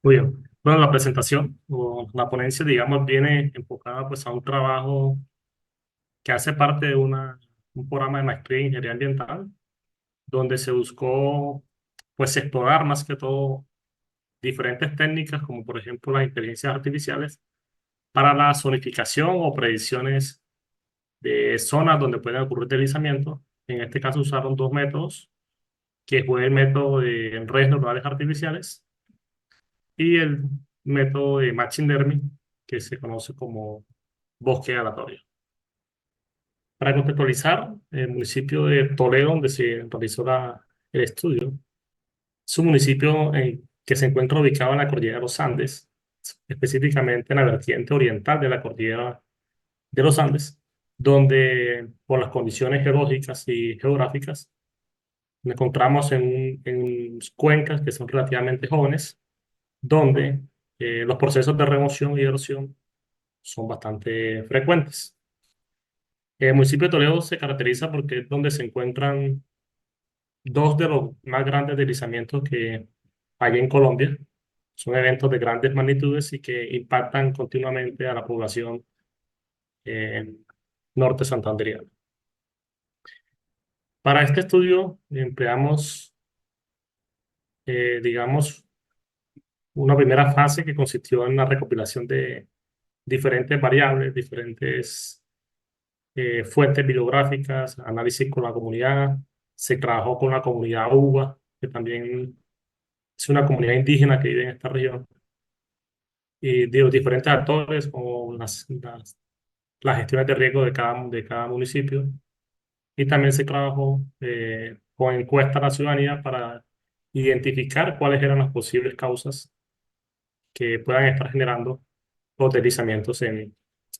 Muy bien. Bueno, la presentación o la ponencia, digamos, viene enfocada pues a un trabajo que hace parte de un programa de maestría en ingeniería ambiental, donde se buscó pues explorar más que todo diferentes técnicas, como por ejemplo las inteligencias artificiales, para la zonificación o predicciones de zonas donde pueden ocurrir deslizamientos. En este caso usaron dos métodos, que fue el método de redes neuronales artificiales y el método de Machine Learning, que se conoce como bosque aleatorio. Para contextualizar, el municipio de Toledo, donde se realizó el estudio, es un municipio que se encuentra ubicado en la cordillera de los Andes, específicamente en la vertiente oriental de la cordillera de los Andes, donde por las condiciones geológicas y geográficas nos encontramos en cuencas que son relativamente jóvenes, donde los procesos de remoción y erosión son bastante frecuentes. El municipio de Toledo se caracteriza porque es donde se encuentran dos de los más grandes deslizamientos que hay en Colombia. Son eventos de grandes magnitudes y que impactan continuamente a la población eh, norte santandereana. Para este estudio empleamos, digamos, una primera fase que consistió en la recopilación de diferentes variables, diferentes fuentes bibliográficas, análisis con la comunidad. Se trabajó con la comunidad UBA, que también es una comunidad indígena que vive en esta región, y de los diferentes actores, como las gestiones de riesgo de cada municipio. Y también se trabajó con encuestas a la ciudadanía para identificar cuáles eran las posibles causas que puedan estar generando los deslizamientos en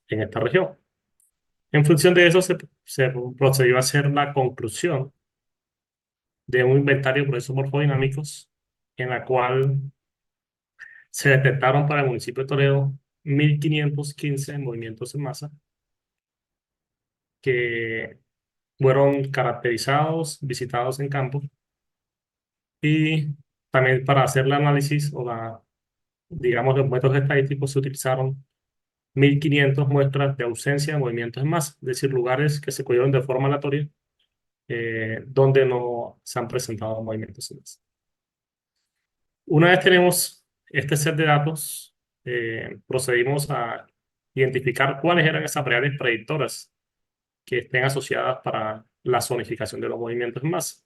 esta región. En función de eso, se procedió a hacer la conclusión de un inventario de procesos morfodinámicos, en la cual se detectaron para el municipio de Toledo 1.515 movimientos en masa que fueron caracterizados, visitados en campo, y también para hacer el análisis digamos, los métodos estadísticos se utilizaron 1.500 muestras de ausencia de movimientos en masa, es decir, lugares que se cogieron de forma aleatoria, donde no se han presentado movimientos en masa. Una vez tenemos este set de datos, procedimos a identificar cuáles eran esas variables predictoras que estén asociadas para la zonificación de los movimientos en masa.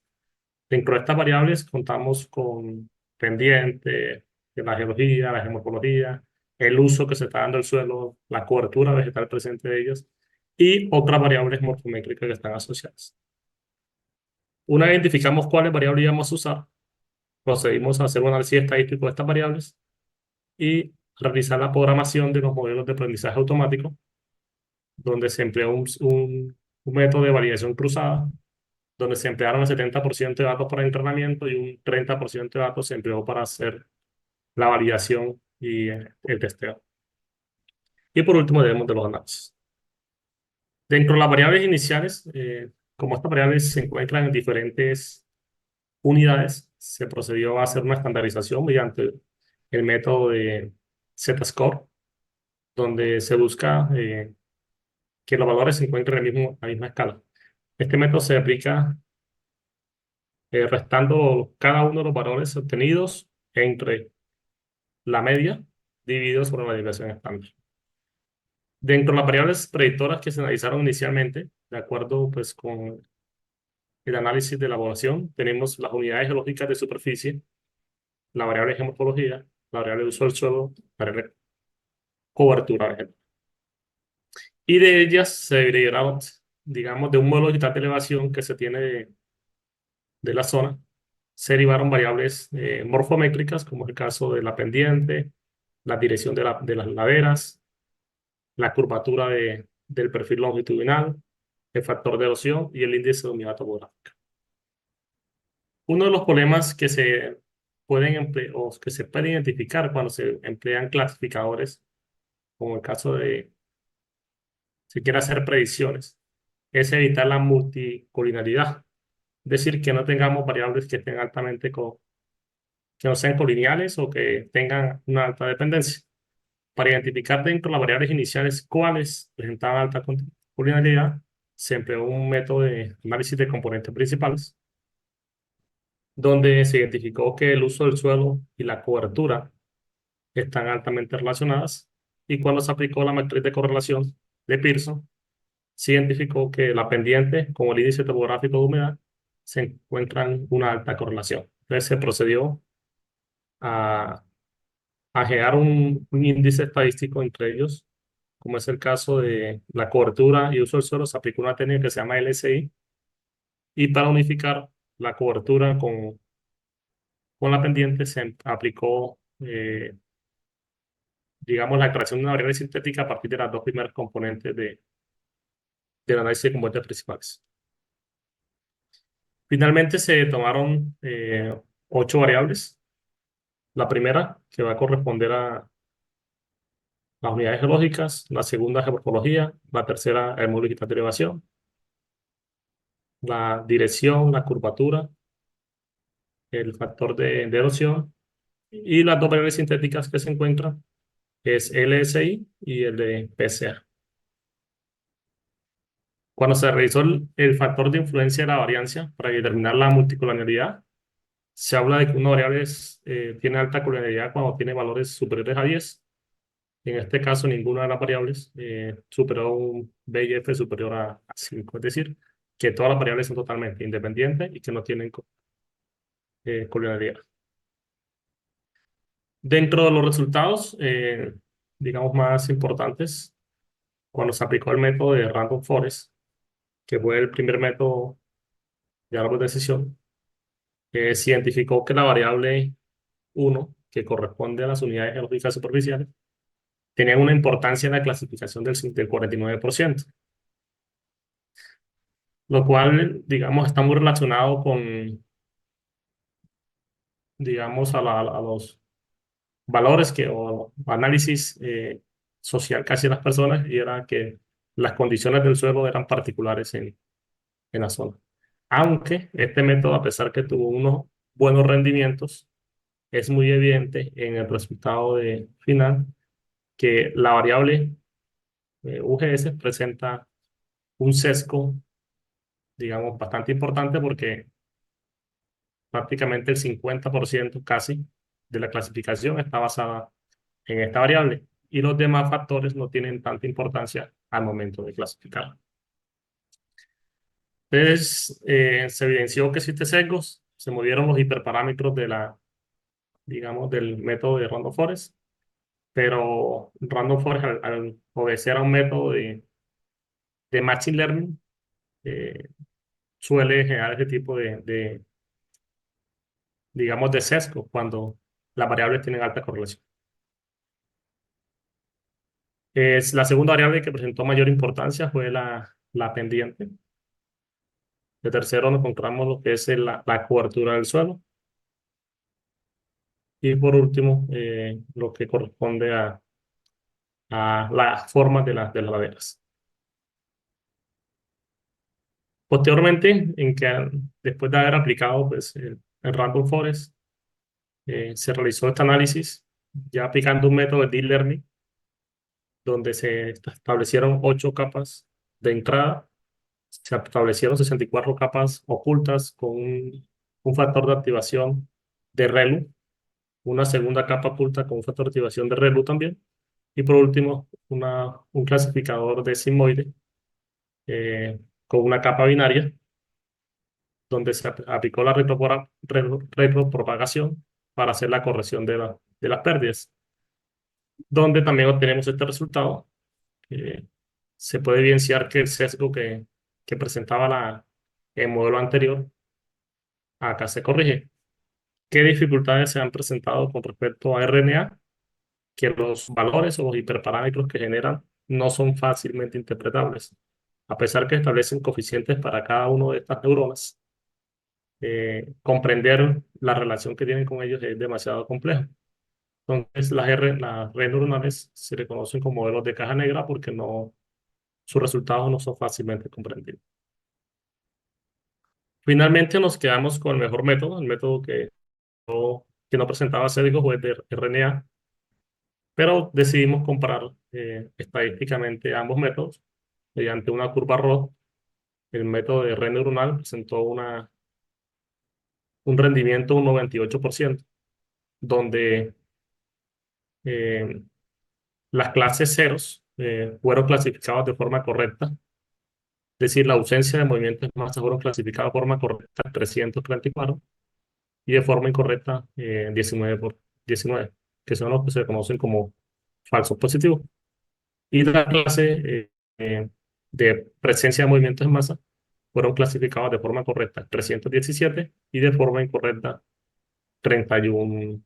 Dentro de estas variables contamos con pendiente, de la geología, la geomorfología, el uso que se está dando del suelo, la cobertura vegetal presente de ellos y otras variables morfométricas que están asociadas. Una vez identificamos cuáles variables íbamos a usar, procedimos a hacer un análisis estadístico de estas variables y realizar la programación de los modelos de aprendizaje automático, donde se empleó un método de validación cruzada, donde se emplearon el 70% de datos para entrenamiento y un 30% de datos se empleó para hacer la validación y el testeo. Y por último, debemos de los análisis. Dentro de las variables iniciales, como estas variables se encuentran en diferentes unidades, se procedió a hacer una estandarización mediante el método de Z-score, donde se busca que los valores se encuentren en la misma escala. Este método se aplica restando cada uno de los valores obtenidos entre la media dividido por la desviación estándar. Dentro de las variables predictoras que se analizaron inicialmente, de acuerdo pues con el análisis de la población, tenemos las unidades geológicas de superficie, la variable geomorfología, la variable de uso del suelo, la variable cobertura vegetal. Y de ellas se derivaron, digamos, de un modelo digital de elevación que se tiene de la zona, se derivaron variables morfométricas, como es el caso de la pendiente, la dirección de las laderas, la curvatura del perfil longitudinal, el factor de erosión y el índice de humedad topográfica. Uno de los problemas que se pueden emplear o que se pueden identificar cuando se emplean clasificadores, como el caso de si quiere hacer predicciones, es evitar la multicolinaridad, es decir, que no tengamos variables que estén altamente que no sean colineales o que tengan una alta dependencia. Para identificar dentro de las variables iniciales cuáles presentaban alta colinealidad, se empleó un método de análisis de componentes principales, donde se identificó que el uso del suelo y la cobertura están altamente relacionadas, y cuando se aplicó la matriz de correlación de Pearson, se identificó que la pendiente con el índice topográfico de humedad se encuentran una alta correlación. Entonces se procedió a, a generar un índice estadístico entre ellos, como es el caso de la cobertura y uso del suelo. Se aplicó una técnica que se llama LSI, y para unificar la cobertura con la pendiente se aplicó, digamos, la creación de una variable sintética a partir de las dos primeras componentes del análisis de componentes principales. Finalmente se tomaron 8 variables. La primera, que va a corresponder a las unidades geológicas; la segunda, geomorfología; la tercera, el módulo digital de elevación; la dirección, la curvatura, el factor de erosión, y las dos variables sintéticas que se encuentran es LSI y el de PCA. Cuando se realizó el factor de influencia de la variancia para determinar la multicolonialidad, se habla de que una variable tiene alta colonialidad cuando tiene valores superiores a 10. En este caso, ninguna de las variables superó un BIF superior a 5. Es decir, que todas las variables son totalmente independientes y que no tienen colonialidad. Dentro de los resultados, digamos, más importantes, cuando se aplicó el método de Random Forest, que fue el primer método de árbol de decisión, se identificó que la variable 1, que corresponde a las unidades geológicas superficiales, tenía una importancia en la clasificación del 49%, lo cual, digamos, está muy relacionado con, digamos, a los valores o análisis social que hacían las personas, y era que las condiciones del suelo eran particulares en la zona. Aunque este método, a pesar que tuvo unos buenos rendimientos, es muy evidente en el resultado final que la variable UGS presenta un sesgo, digamos, bastante importante, porque prácticamente el 50% casi de la clasificación está basada en esta variable, y los demás factores no tienen tanta importancia al momento de clasificar. Entonces, se evidenció que existen sesgos, se movieron los hiperparámetros digamos, del método de Random Forest, pero Random Forest, al obedecer a un método de Machine Learning, eh, suele generar ese tipo digamos, de sesgo cuando las variables tienen alta correlación. La segunda variable que presentó mayor importancia fue la pendiente. De tercero nos encontramos lo que es la cobertura del suelo. Y por último, lo que corresponde a las formas de las laderas. Posteriormente, después de haber aplicado, pues, el Random Forest, se realizó este análisis ya aplicando un método de Deep Learning, donde se establecieron 8 capas de entrada. Se establecieron 64 capas ocultas con un factor de activación de ReLU, una segunda capa oculta con un factor de activación de ReLU también, y por último un clasificador de sigmoide con una capa binaria, donde se aplicó la retropropagación para hacer la corrección de las pérdidas, donde también obtenemos este resultado. Se puede evidenciar que el sesgo que presentaba el modelo anterior acá se corrige. ¿Qué dificultades se han presentado con respecto a RNA? Que los valores o los hiperparámetros que generan no son fácilmente interpretables. A pesar que establecen coeficientes para cada una de estas neuronas, comprender la relación que tienen con ellos es demasiado complejo. Entonces, las redes neuronales se reconocen como modelos de caja negra porque sus resultados no son fácilmente comprendidos. Finalmente, nos quedamos con el mejor método, el método que que no presentaba sesgos o de RNA, pero decidimos comparar estadísticamente ambos métodos mediante una curva ROT. El método de red neuronal presentó un rendimiento de un 98%, donde eh, las clases ceros fueron clasificadas de forma correcta, es decir, la ausencia de movimientos de masa fueron clasificadas de forma correcta 334 y de forma incorrecta 19 por 19, que son los que se conocen como falsos positivos. Y la clase de presencia de movimientos en masa fueron clasificados de forma correcta 317 y de forma incorrecta 31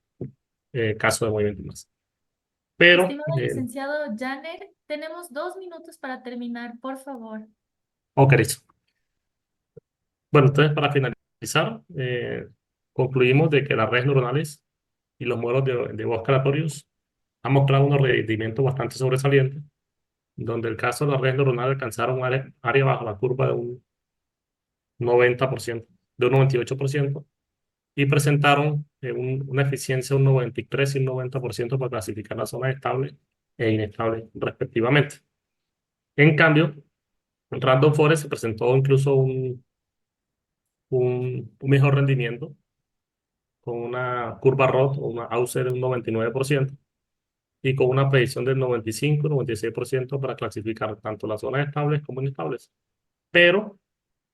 casos de movimiento en masa. Pero, Estimado licenciado Janer, tenemos 2 minutos para terminar, por favor. ok, listo. Bueno, entonces para finalizar, concluimos de que las redes neuronales y los modelos de voz aleatorios han mostrado unos rendimientos bastante sobresalientes, donde el caso de las redes neuronales alcanzaron un área bajo la curva de un 90%, de un 98%, y presentaron una eficiencia de un 93 y un 90% para clasificar las zonas estables e inestables respectivamente. En cambio, en Random Forest se presentó incluso un mejor rendimiento con una curva ROT o una AUC de un 99% y con una predicción del 95 y 96% para clasificar tanto las zonas estables como inestables. Pero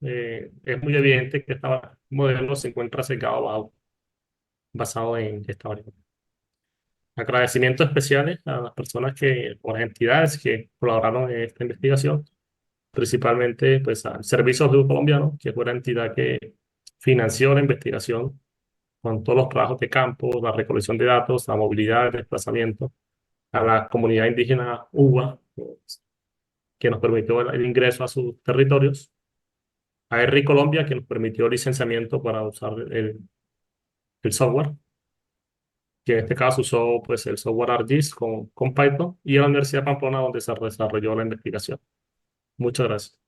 es muy evidente que este modelo se encuentra sesgado basado en esta variable. Agradecimientos especiales a las personas o las entidades que colaboraron en esta investigación, principalmente pues al Servicio Audio Colombiano, que fue la entidad que financió la investigación con todos los trabajos de campo, la recolección de datos, la movilidad, el desplazamiento, a la comunidad indígena UBA, que nos permitió el ingreso a sus territorios, a ERRI Colombia, que nos permitió el licenciamiento para usar el software, que en este caso usó pues, el software ArcGIS con Python, y a la Universidad de Pamplona, donde se desarrolló la investigación. Muchas gracias.